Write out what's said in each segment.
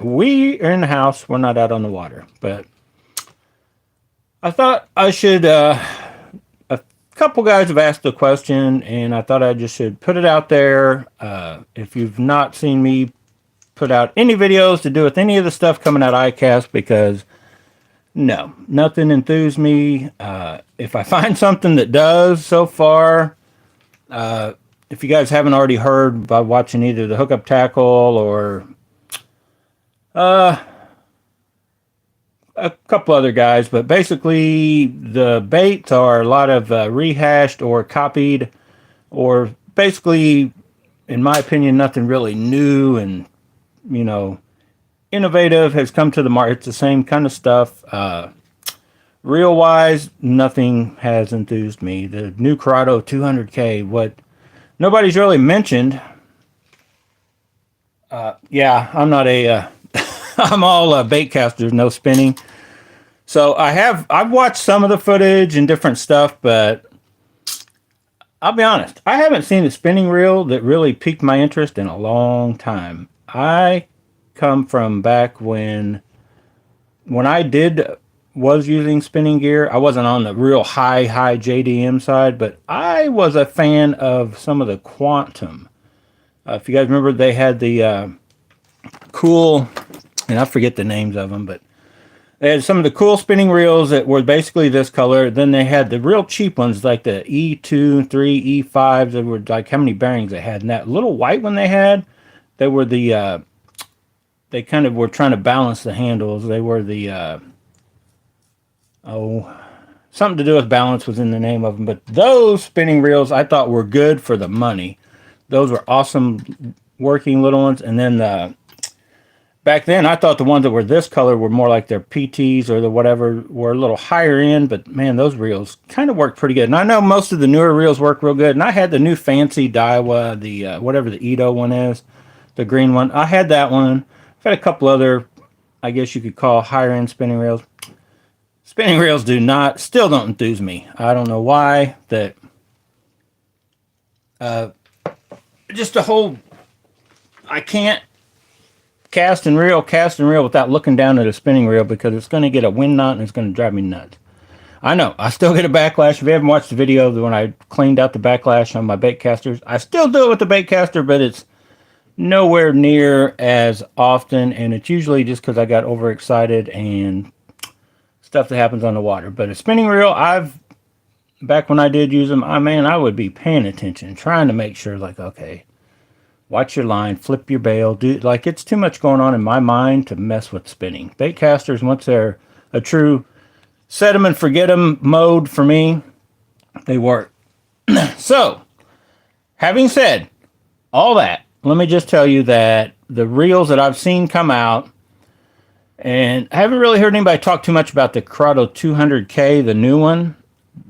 We are in the house. We're not out on the water. But I thought I should. A couple guys have asked the question, and I thought I just should put it out there. If you've not seen me put out any videos to do with any of the stuff coming out of Icast, because no, nothing enthused me. If I find something that does so far, if you guys haven't already heard by watching either the hookup tackle or a couple other guys, but basically the baits are a lot of rehashed or copied, or basically, in my opinion, nothing really new and you know innovative has come to the market. It's the same kind of stuff. Reel wise, nothing has enthused me. The new Corrado 200K, what nobody's really mentioned. Yeah, I'm not a. I'm all bait casters, no spinning. So I've watched some of the footage and different stuff, but I'll be honest, I haven't seen a spinning reel that really piqued my interest in a long time. I come from back when I was using spinning gear. I wasn't on the real high JDM side, but I was a fan of some of the Quantum. If you guys remember, they had the cool, and I forget the names of them, but they had some of the cool spinning reels that were basically this color. Then they had the real cheap ones like the E2, 3, E5s that were like how many bearings they had. And that little white one they had, they were the, they kind of were trying to balance the handles. They were the, something to do with balance was in the name of them. But those spinning reels I thought were good for the money. Those were awesome working little ones. And then back then, I thought the ones that were this color were more like their PTs or the whatever, were a little higher end, but man, those reels kind of worked pretty good. And I know most of the newer reels work real good. And I had the new fancy Daiwa, the whatever the Ito one is, the green one. I had that one. I've had a couple other, I guess you could call higher end spinning reels. Spinning reels still don't enthuse me. I don't know why. That just the whole, I can't cast and reel without looking down at a spinning reel because it's going to get a wind knot and it's going to drive me nuts. I know, I still get a backlash. If you haven't watched the video when I cleaned out the backlash on my bait casters, I still do it with the bait caster, but it's nowhere near as often, and it's usually just because I got overexcited and stuff that happens on the water. But a spinning reel, back when I did use them, I would be paying attention, trying to make sure, like, okay, watch your line, flip your bail. It's too much going on in my mind to mess with spinning. Bait casters, once they're a true set them and forget them mode for me, they work. So, having said all that, let me just tell you that the reels that I've seen come out, and I haven't really heard anybody talk too much about the Corrado 200K, the new one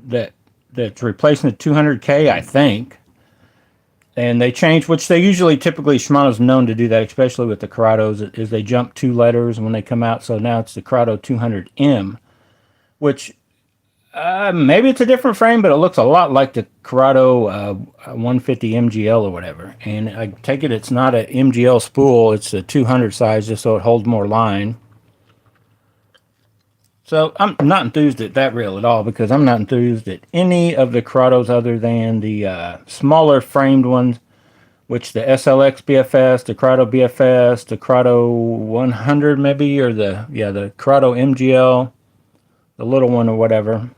that's replacing the 200K, I think. And they changed, which they typically, Shimano's known to do that, especially with the Corrados, is they jump 2 letters when they come out. So now it's the Corrado 200M, which maybe it's a different frame, but it looks a lot like the Corrado 150 MGL or whatever. And I take it's not an MGL spool, it's a 200 size just so it holds more line. So I'm not enthused at that reel at all, because I'm not enthused at any of the Corrados other than the smaller framed ones, which the SLX BFS, the Corrado BFS, the Corrado 100 maybe, or the Corrado MGL, the little one or whatever.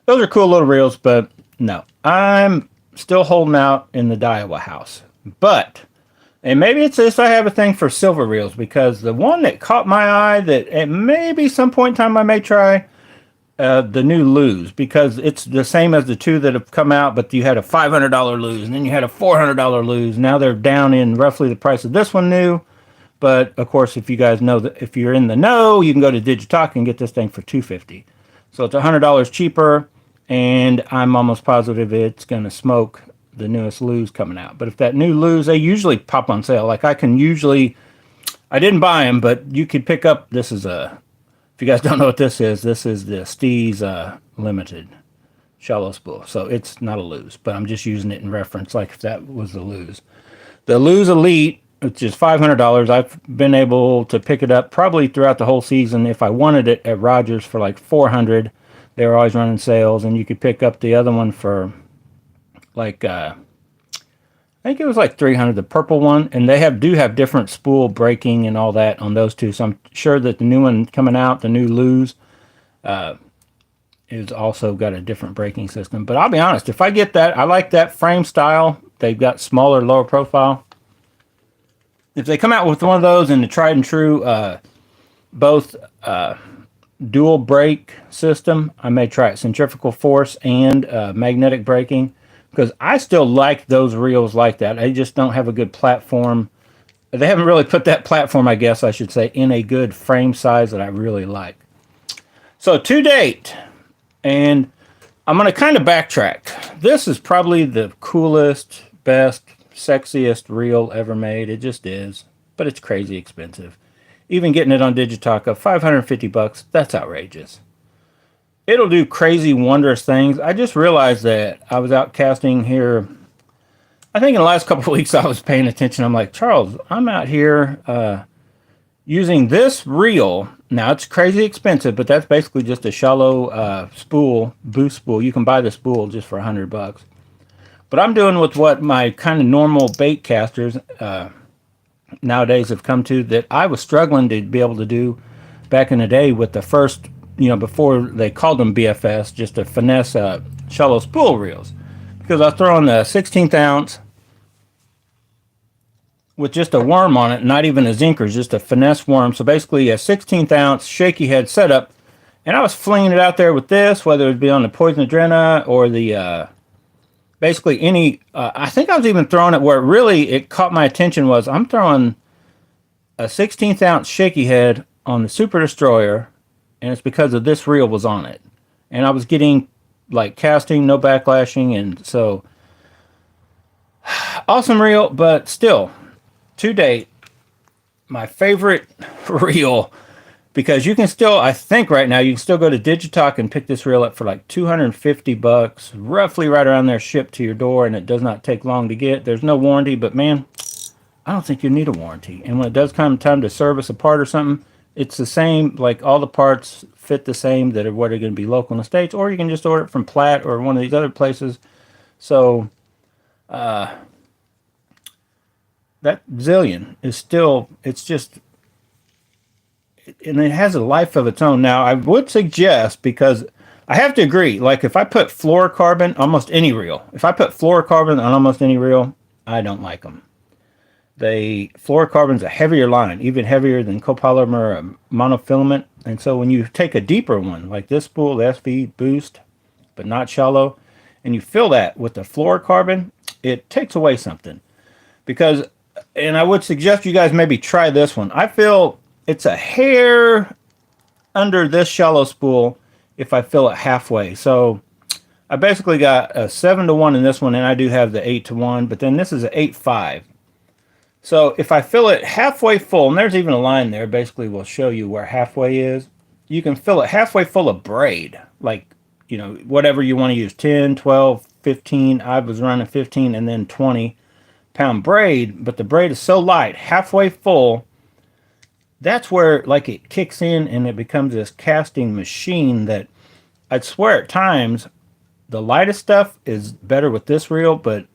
Those are cool little reels, but no, I'm still holding out in the Daiwa house. But, and maybe it's this, I have a thing for silver reels, because the one that caught my eye that at maybe some point in time I may try, the new Lose, because it's the same as the two that have come out, but you had a $500 Lose, and then you had a $400 Lose. Now they're down in roughly the price of this one new. But of course, if you guys know that, if you're in the know, you can go to Digitalk and get this thing for $250. So it's $100 cheaper, and I'm almost positive it's going to smoke the newest Lose coming out. But if that new Lose, they usually pop on sale. Like I didn't buy them, but you could pick up, if you guys don't know what this is the Steez Limited shallow spool. So it's not a Lose, but I'm just using it in reference, like if that was the Lose. The Lose Elite, which is $500. I've been able to pick it up probably throughout the whole season. If I wanted it at Rogers for like $400, they were always running sales, and you could pick up the other one for like I think it was like $300, the purple one, and they do have different spool breaking and all that on those two. So I'm sure that the new one coming out, the new Lose, is also got a different braking system. But I'll be honest, if I get that, I like that frame style. They've got smaller, lower profile. If they come out with one of those in the tried and true, both dual brake system, I may try it, centrifugal force and magnetic braking, because I still like those reels like that. I just don't have a good platform. They haven't really put that platform, I guess I should say, in a good frame size that I really like. So to date, and I'm going to kind of backtrack. This is probably the coolest, best, sexiest reel ever made. It just is, but it's crazy expensive. Even getting it on Digitaca, $550, that's outrageous. It'll do crazy, wondrous things. I just realized that I was out casting here. I think in the last couple of weeks I was paying attention. I'm like, Charles, I'm out here using this reel. Now, it's crazy expensive, but that's basically just a shallow spool, boost spool. You can buy the spool just for $100. But I'm doing with what my kind of normal bait casters nowadays have come to, that I was struggling to be able to do back in the day with the first, before they called them BFS, just a finesse shallow spool reels. Because I was throwing the 16th ounce with just a worm on it, not even a zinker, just a finesse worm. So basically a 16th ounce shaky head setup. And I was flinging it out there with this, whether it be on the Poison Adrena or the, basically any, I think I was even throwing it where it caught my attention was, I'm throwing a 16th ounce shaky head on the Super Destroyer, and it's because of this reel was on it. And I was getting like casting, no backlashing, and so awesome reel, but still, to date, my favorite reel, because you can still, I think right now, you can still go to Digitac and pick this reel up for like $250, roughly right around there, shipped to your door, and it does not take long to get. There's no warranty, but man, I don't think you need a warranty. And when it does come time to service a part or something, it's the same, like all the parts fit the same that are what are going to be local in the States, or you can just order it from Platt or one of these other places. So, that Zillion is still, it's just, and it has a life of its own. Now, I would suggest, because I have to agree, like if I put fluorocarbon, almost any reel, if I put fluorocarbon on almost any reel, I don't like them. Fluorocarbon's a heavier line, even heavier than copolymer monofilament. And so when you take a deeper one, like this spool, the SV Boost, but not shallow, and you fill that with the fluorocarbon, it takes away something. Because, and I would suggest you guys maybe try this one. I feel it's a hair under this shallow spool if I fill it halfway. So I basically got a 7-to-1 in this one, and I do have the 8-to-1, but then this is an 8-5. So if I fill it halfway full, and there's even a line there, basically will show you where halfway is. You can fill it halfway full of braid, like, whatever you want to use, 10, 12, 15. I was running 15 and then 20-pound braid, but the braid is so light, halfway full, that's where like it kicks in and it becomes this casting machine that I'd swear at times the lightest stuff is better with this reel, but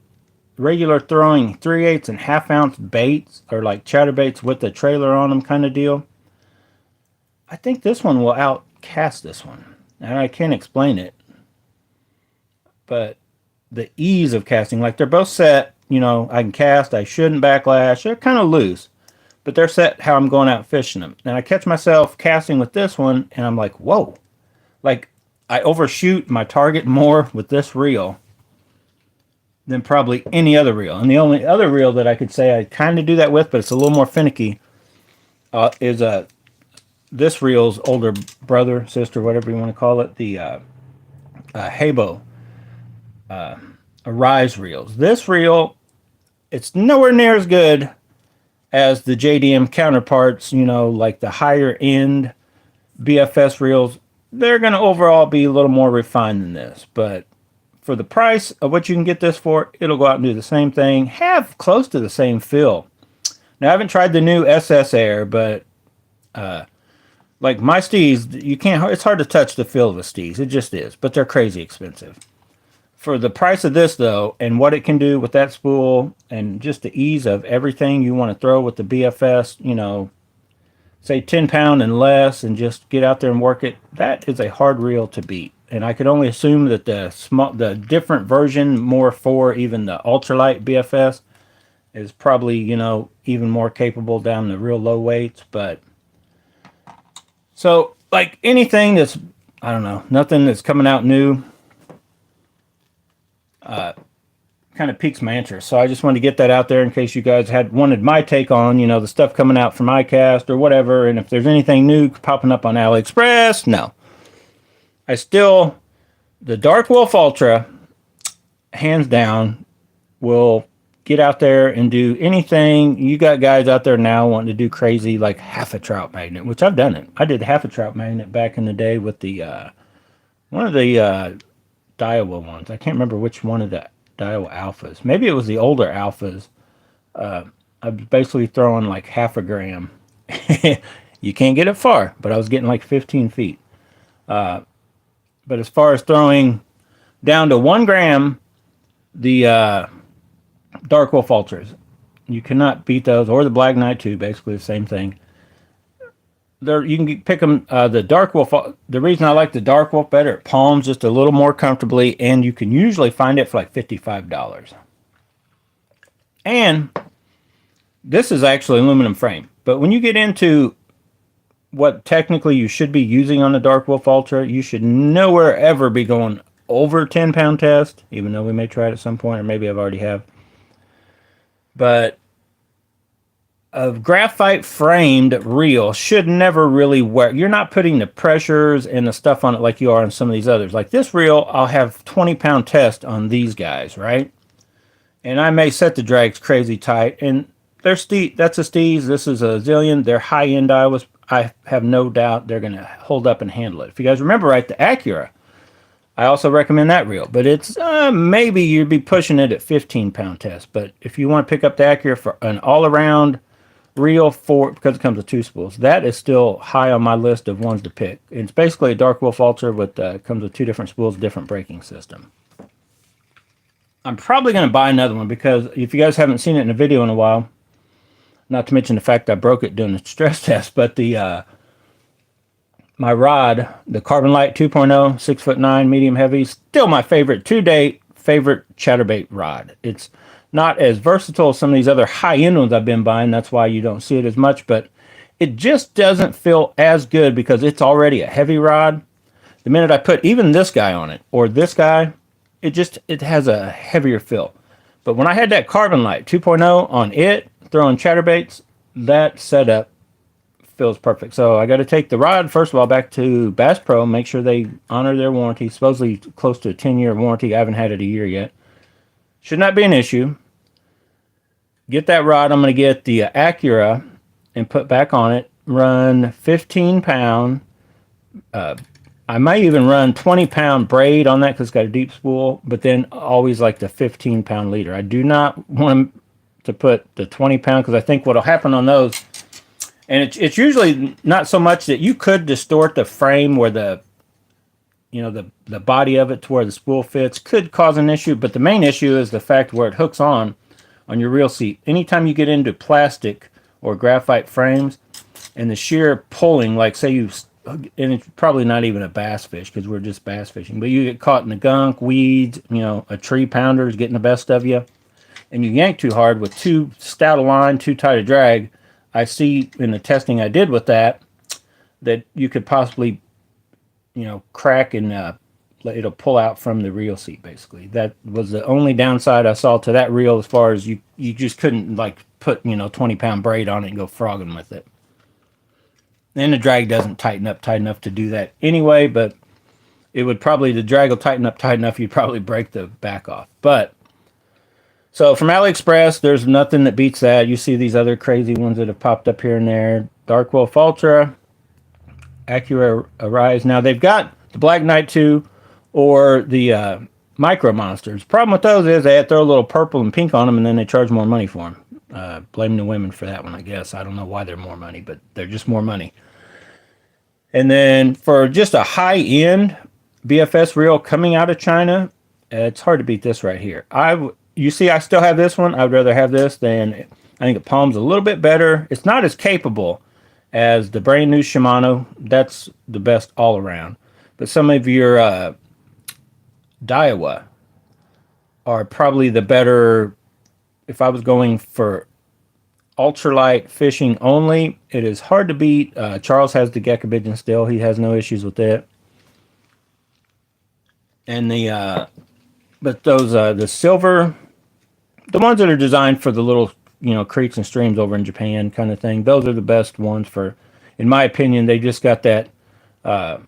regular throwing 3/8 and half-ounce baits or like chatterbaits with the trailer on them kind of deal, I think this one will outcast this one. And I can't explain it, but the ease of casting, like they're both set, I can cast, I shouldn't backlash, they're kind of loose, but they're set how I'm going out fishing them. And I catch myself casting with this one, and I'm like, whoa. Like, I overshoot my target more with this reel than probably any other reel. And the only other reel that I could say I kind of do that with, but it's a little more finicky, is this reel's older brother, sister, whatever you want to call it, the Habo Arise reels. This reel, it's nowhere near as good as the JDM counterparts, like the higher end BFS reels. They're going to overall be a little more refined than this, but for the price of what you can get this for, it'll go out and do the same thing, have close to the same feel. Now I haven't tried the new SS Air, but like my stees, you can't. It's hard to touch the feel of the stees. It just is. But they're crazy expensive. For the price of this though, and what it can do with that spool, and just the ease of everything you want to throw with the BFS, you know, say 10 pound and less, and just get out there and work it. That is a hard reel to beat. And I could only assume that the different version, more for even the ultralight BFS, is probably, you know, even more capable down the real low weights. But so like anything that's, I don't know, nothing that's coming out new, kind of piques my interest. So I just wanted to get that out there in case you guys wanted my take on, you know, the stuff coming out from Icast or whatever. And if there's anything new popping up on AliExpress, no. The Dark Wolf Ultra, hands down, will get out there and do anything. You got guys out there now wanting to do crazy, like half a trout magnet, which I've done it. I did half a trout magnet back in the day with the one of the Daiwa ones. I can't remember which one of the Daiwa Alphas. Maybe it was the older Alphas. I was basically throwing like half a gram. You can't get it far, but I was getting like 15 feet. But as far as throwing down to 1 gram, the Dark Wolf Ultras, you cannot beat those, or the Black Knight too, basically the same thing. You can pick them. The Dark Wolf. The reason I like the Dark Wolf better, it palms just a little more comfortably, and you can usually find it for like $55. And this is actually aluminum frame. But when you get into what technically you should be using on the Dark Wolf Ultra, you should nowhere ever be going over 10-pound test, even though we may try it at some point, or maybe I've already have. But a graphite framed reel should never really work. You're not putting the pressures and the stuff on it like you are on some of these others. Like this reel, I'll have 20-pound test on these guys, right? And I may set the drags crazy tight. And they're that's a Steez. This is a Zillion. They're high-end Iowas. I have no doubt they're going to hold up and handle it. If you guys remember right, the Acura, I also recommend that reel. But it's maybe you'd be pushing it at 15-pound test. But if you want to pick up the Acura for an all-around reel because it comes with 2 spools, that is still high on my list of ones to pick. It's basically a Dark Wolf Ultra with comes with 2 different spools, different braking system. I'm probably going to buy another one because if you guys haven't seen it in a video in a while, not to mention the fact I broke it doing the stress test, but the my rod, the Carbon Light 2.0, 6'9", medium heavy, still my favorite to date, favorite chatterbait rod. It's not as versatile as some of these other high-end ones I've been buying. That's why you don't see it as much, but it just doesn't feel as good because it's already a heavy rod. The minute I put even this guy on it or this guy, it has a heavier feel. But when I had that Carbon Light 2.0 on it, throwing chatterbaits, that setup feels perfect. So I got to take the rod, first of all, back to Bass Pro, make sure they honor their warranty. Supposedly close to a 10-year warranty. I haven't had it a year yet. Should not be an issue. Get that rod. I'm going to get the Acura and put back on it. Run 15-pound. I might even run 20-pound braid on that because it's got a deep spool. But then always like the 15-pound leader. I do not want to put the 20-pound because I think what will happen on those, and it's usually not so much that you could distort the frame where the body of it to where the spool fits could cause an issue, but the main issue is the fact where it hooks on your reel seat. Anytime you get into plastic or graphite frames and the sheer pulling, like say and it's probably not even a bass fish because we're just bass fishing, but you get caught in the gunk, weeds, a tree pounder is getting the best of you, and you yank too hard with too stout a line, too tight a drag. I see in the testing I did with that you could possibly crack and it'll pull out from the reel seat, basically. That was the only downside I saw to that reel, as far as you just couldn't like put 20-pound braid on it and go frogging with it. And the drag doesn't tighten up tight enough to do that anyway, but it would probably, the drag will tighten up tight enough, you'd probably break the back off. But so from AliExpress, there's nothing that beats that. You see these other crazy ones that have popped up here and there. Dark Wolf Ultra, Acura Arise. Now they've got the Black Knight 2 or the Micro Monsters. Problem with those is they throw a little purple and pink on them, and then they charge more money for them. Blame the women for that one, I guess. I don't know why they're more money, but they're just more money. And then for just a high-end BFS reel coming out of China, it's hard to beat this right here. You see, I still have this one. I would rather have this than, I think the Palm's a little bit better. It's not as capable as the brand new Shimano. That's the best all around. But some of your Daiwa are probably the better. If I was going for ultralight fishing only, it is hard to beat. Charles has the Gekabidgen still. He has no issues with it. And but those the silver, the ones that are designed for the little creeks and streams over in Japan kind of thing, those are the best ones for, in my opinion. They just got that. The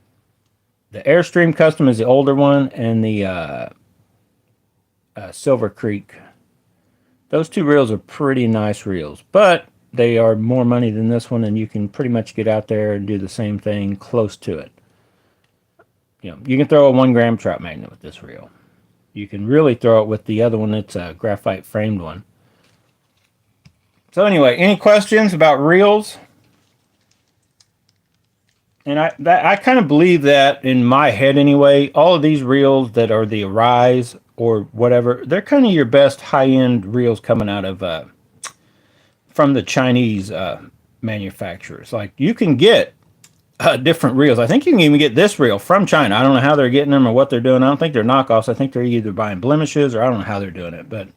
Airstream Custom is the older one, and the Silver Creek. Those two reels are pretty nice reels, but they are more money than this one, and you can pretty much get out there and do the same thing close to it. You can throw a 1 gram trout magnet with this reel. You can really throw it with the other one that's a graphite framed one. So anyway, any questions about reels? And I kind of believe that in my head anyway. All of these reels that are the Arise or whatever, they're kind of your best high-end reels coming out of from the Chinese manufacturers. Like, you can get different reels. I think you can even get this reel from China. I don't know how they're getting them or what they're doing. I don't think they're knockoffs. I think they're either buying blemishes, or I don't know how they're doing it. But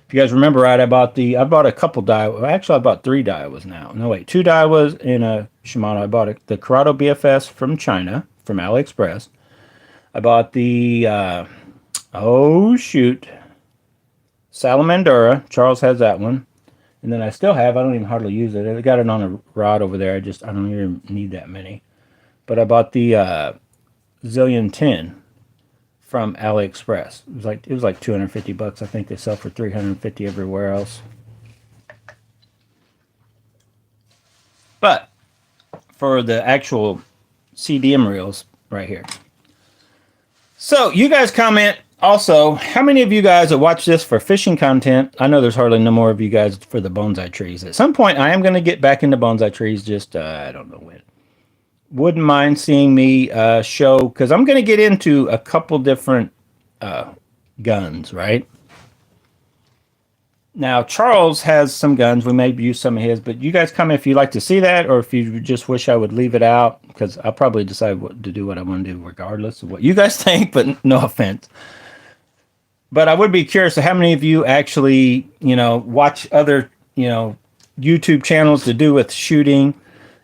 if you guys remember right, I bought a couple Daiwa. Actually, I bought 3 Daiwas now. No, wait, 2 Daiwas and a Shimano. I bought the Corrado BFS from China, from AliExpress. I bought the Salamandura. Charles has that one. And then I still have, I don't even hardly use it. I got it on a rod over there. I don't even need that many. But I bought the Zillion 10 from AliExpress. It was like $250. I think they sell for $350 everywhere else. But for the actual CDM reels right here. So you guys comment also, how many of you guys that watch this for fishing content? I know there's hardly no more of you guys for the bonsai trees. At some point, I am going to get back into bonsai trees. Just I don't know when. Wouldn't mind seeing me show, because I'm going to get into a couple different guns, right? Now, Charles has some guns. We may use some of his, but you guys comment if you'd like to see that, or if you just wish I would leave it out, because I'll probably decide what to do, what I want to do, regardless of what you guys think, but no offense. But I would be curious to how many of you actually, watch other, YouTube channels to do with shooting.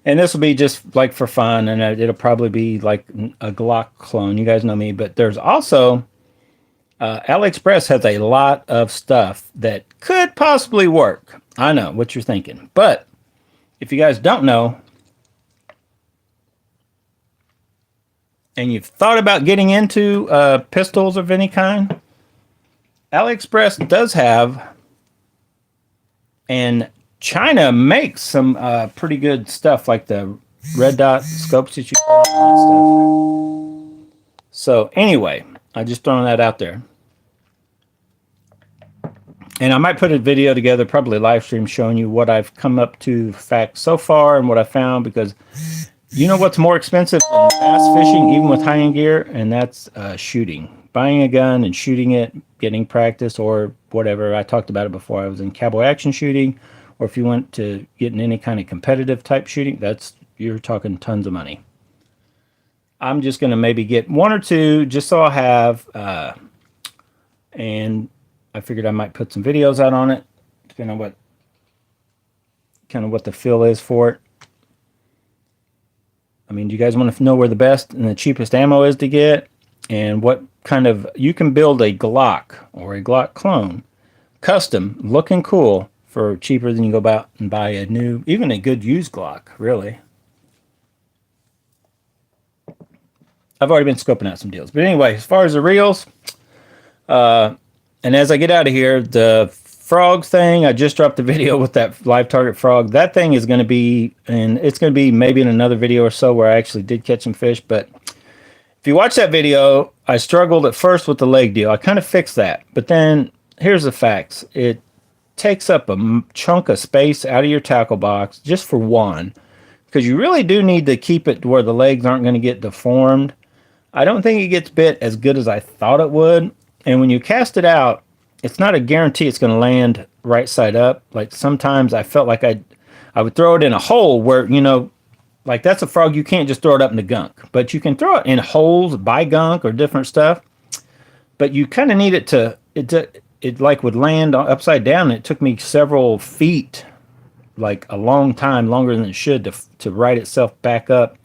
And this will be just like for fun, and it'll probably be like a Glock clone. You guys know me, but there's also AliExpress has a lot of stuff that could possibly work. I know what you're thinking, but if you guys don't know, and you've thought about getting into pistols of any kind, AliExpress does have, and China makes some pretty good stuff, like the red dot scopes that you call and stuff. So anyway, I just throwing that out there. And I might put a video together, probably a live stream, showing you what I've come up to facts so far and what I found, because you know what's more expensive than bass fishing, even with high-end gear, and that's shooting. Buying a gun and shooting it, getting practice, or whatever. I talked about it before. I was in cowboy action shooting, or if you went to getting any kind of competitive type shooting, you're talking tons of money. I'm just going to maybe get 1 or 2 just so I have, and I figured I might put some videos out on it, depending on what the feel is for it. I mean, do you guys want to know where the best and the cheapest ammo is to get, and what kind of, you can build a Glock or a Glock clone, custom, looking cool, for cheaper than you go out and buy a new, even a good used Glock, really. I've already been scoping out some deals. But anyway, as far as the reels, and as I get out of here, the frog thing, I just dropped the video with that live target frog. That thing is going to be, and it's going to be maybe in another video or so where I actually did catch some fish. But if you watch that video, I struggled at first with the leg deal. I kind of fixed that. But then here's the facts. It takes up a chunk of space out of your tackle box just for one, because you really do need to keep it where the legs aren't going to get deformed. I don't think it gets bit as good as I thought it would. And when you cast it out, it's not a guarantee it's going to land right side up. Like sometimes I felt like I would throw it in a hole where, like that's a frog, you can't just throw it up in the gunk. But you can throw it in holes by gunk or different stuff. But you kind of need it to, it like would land upside down. And it took me several feet, like a long time, longer than it should, to right itself back up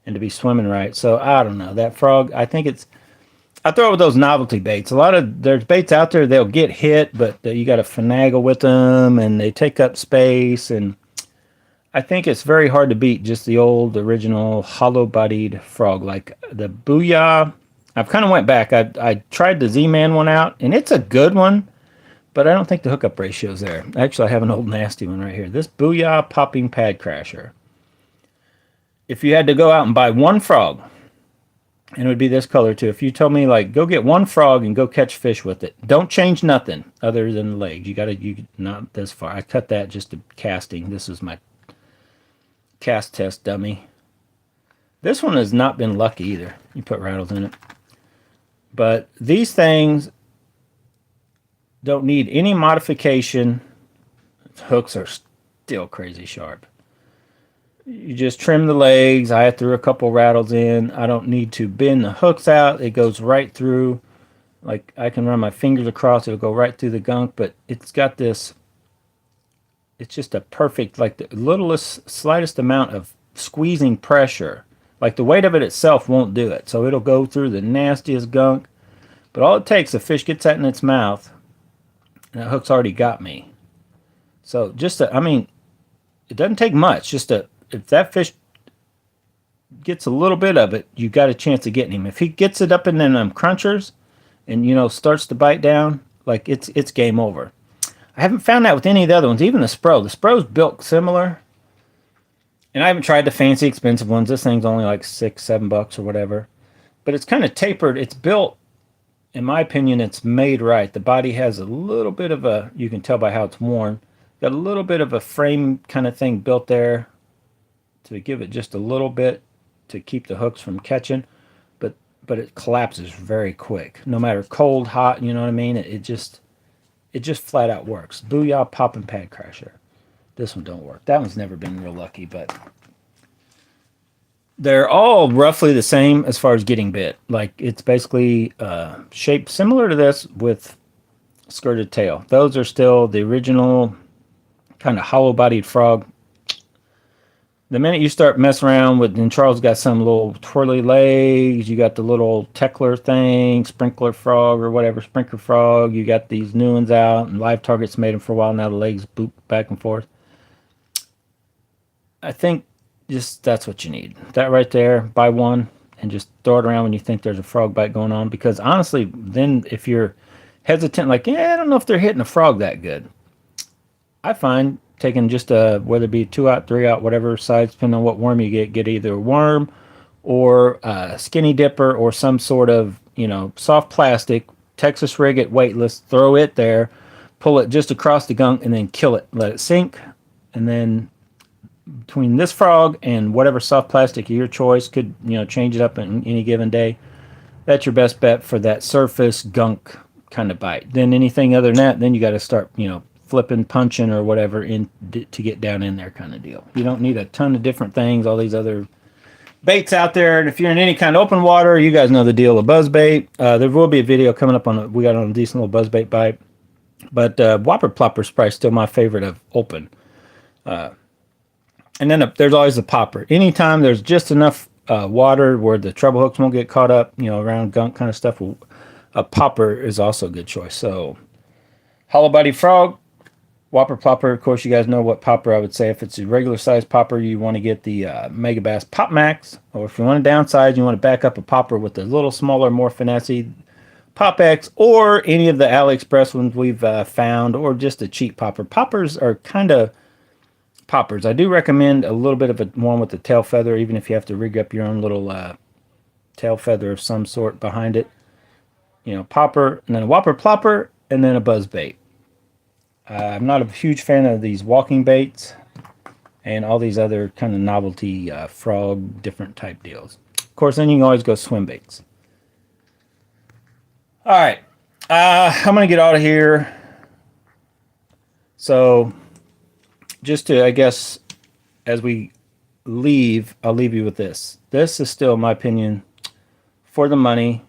and to be swimming right. So I don't know. That frog, I throw it with those novelty baits. There's baits out there, they'll get hit, but you got to finagle with them and they take up space. And I think it's very hard to beat just the old original hollow bodied frog. Like the Booyah, I've kind of went back. I tried the Z-Man one out and it's a good one, but I don't think the hookup ratio is there. Actually, I have an old nasty one right here. This Booyah Popping Pad Crasher. If you had to go out and buy one frog, and it would be this color too. If you told me, like, go get one frog and go catch fish with it, don't change nothing other than the legs. You not this far. I cut that just to casting. This is my cast test dummy. This one has not been lucky either. You put rattles in it. But these things don't need any modification. Hooks are still crazy sharp. You just trim the legs. I threw a couple rattles in. I don't need to bend the hooks out. It goes right through. Like I can run my fingers across. It'll go right through the gunk. But it's got this. It's just a perfect, like the littlest, slightest amount of squeezing pressure. Like the weight of it itself won't do it. So it'll go through the nastiest gunk. But all it takes, the fish gets that in its mouth. And that hook's already got me. So it doesn't take much. If that fish gets a little bit of it, you got a chance of getting him. If he gets it up in them crunchers and, starts to bite down, like it's game over. I haven't found that with any of the other ones, even the Spro. The Spro's built similar. And I haven't tried the fancy expensive ones. This thing's only like $6-7 or whatever. But it's kind of tapered. It's built, in my opinion, it's made right. The body has a little bit of a, you can tell by how it's worn, got a little bit of a frame kind of thing built there to give it just a little bit to keep the hooks from catching, but it collapses very quick. No matter cold, hot, you know what I mean? It just flat out works. Booyah Poppin' Pad Crasher. This one don't work. That one's never been real lucky, but they're all roughly the same as far as getting bit. Like it's basically shaped similar to this with skirted tail. Those are still the original kind of hollow-bodied frog. The minute you start messing around with, and Charles got some little twirly legs, you got the little Teckler thing, sprinkler frog or whatever, sprinkler frog, you got these new ones out, and Live Target's made them for a while now, the legs boop back and forth. I think just that's what you need. That right there, buy one, and just throw it around when you think there's a frog bite going on, because honestly, then if you're hesitant, like, I don't know if they're hitting a frog that good, I find taking just whether it be 2 out, 3 out, whatever size, depending on what worm you get either a worm or a skinny dipper or some sort of, soft plastic, Texas rig it weightless, throw it there, pull it just across the gunk and then kill it, let it sink. And then between this frog and whatever soft plastic of your choice, could, change it up in any given day. That's your best bet for that surface gunk kind of bite. Then anything other than that, then you got to start, flipping, punching, or whatever in to get down in there kind of deal. You don't need a ton of different things, all these other baits out there. And if you're in any kind of open water, you guys know the deal of buzzbait. There will be a video coming up we got on a decent little buzzbait bite. But Whopper Plopper is probably still my favorite of open. And then there's always the popper. Anytime there's just enough water where the treble hooks won't get caught up, around gunk kind of stuff, a popper is also a good choice. So hollow body frog, Whopper Plopper. Of course, you guys know what popper I would say. If it's a regular size popper, you want to get the Mega Bass Pop Max. Or if you want to downsize, you want to back up a popper with a little smaller, more finessey Pop X, or any of the AliExpress ones we've found, or just a cheap popper. Poppers are kind of poppers. I do recommend a little bit of a one with the tail feather, even if you have to rig up your own little tail feather of some sort behind it. Popper, and then a Whopper Plopper, and then a buzzbait. I'm not a huge fan of these walking baits and all these other kind of novelty frog different type deals. Of course, then you can always go swim baits. All right, I'm gonna get out of here. So, just to, I guess, as we leave, I'll leave you with this. This is still, in my opinion, for the money,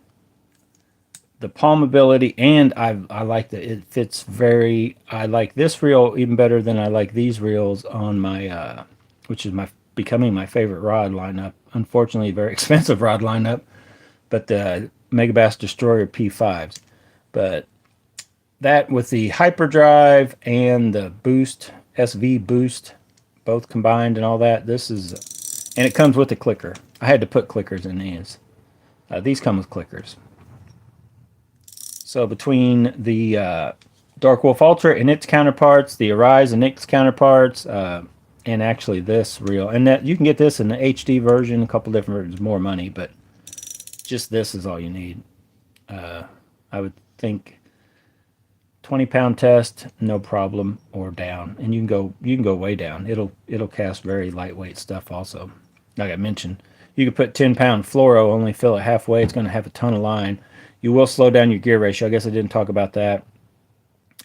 the palmability, and I like that it fits very. I like this reel even better than I like these reels on my, which is becoming my favorite rod lineup. Unfortunately, very expensive rod lineup, but the Megabass Destroyer P5s. But that with the hyperdrive and the boost, SV boost, both combined and all that, this is, and it comes with a clicker. I had to put clickers in these. These come with clickers. So between the Dark Wolf Ultra and its counterparts, the Arise and its counterparts, and actually this reel, and that you can get this in the HD version, a couple different versions, more money, but just this is all you need. I would think 20-pound test, no problem, or down, and you can go way down. It'll cast very lightweight stuff also. Like I mentioned, you could put 10-pound fluoro, only fill it halfway. It's going to have a ton of line. You will slow down your gear ratio. I guess I didn't talk about that.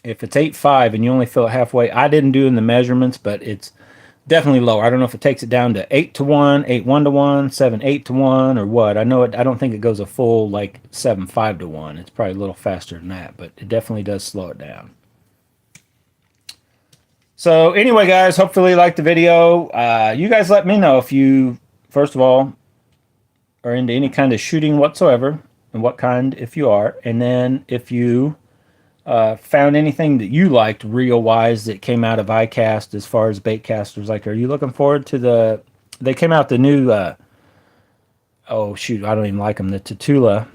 If it's 8.5 and you only fill it halfway, I didn't do in the measurements, but it's definitely lower. I don't know if it takes it down to 8-to-1, 8-1-to-1, 7-8-to-1, or what. I know it. I don't think it goes a full like 7-5-to-1. It's probably a little faster than that, but it definitely does slow it down. So anyway, guys, hopefully you liked the video. You guys let me know if you, first of all, are into any kind of shooting whatsoever, and what kind if you are, and then if you found anything that you liked reel-wise that came out of Icast as far as bait casters. Like, are you looking forward to they came out the new, oh shoot, I don't even like them, the Tatula.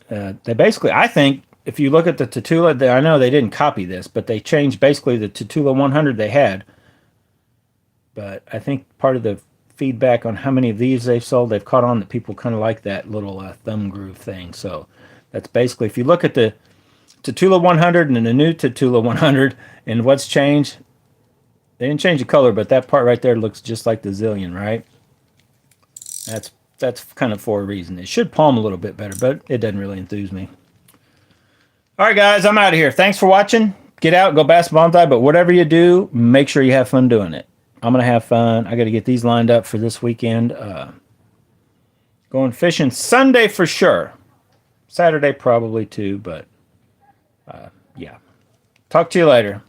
They basically, I think, if you look at the Tatula, I know they didn't copy this, but they changed basically the Tatula 100 they had. But I think part of the feedback on how many of these they've sold, they've caught on that people kind of like that little thumb groove thing. So that's basically, if you look at the Tatula 100 and the new Tatula 100 and what's changed, they didn't change the color, but that part right there looks just like the Zillion, right? That's kind of for a reason. It should palm a little bit better, but it doesn't really enthuse me. All right, guys, I'm out of here. Thanks for watching. Get out, go bass bonsai, but whatever you do, make sure you have fun doing it. I'm going to have fun. I got to get these lined up for this weekend. Going fishing Sunday for sure. Saturday probably too, but yeah. Talk to you later.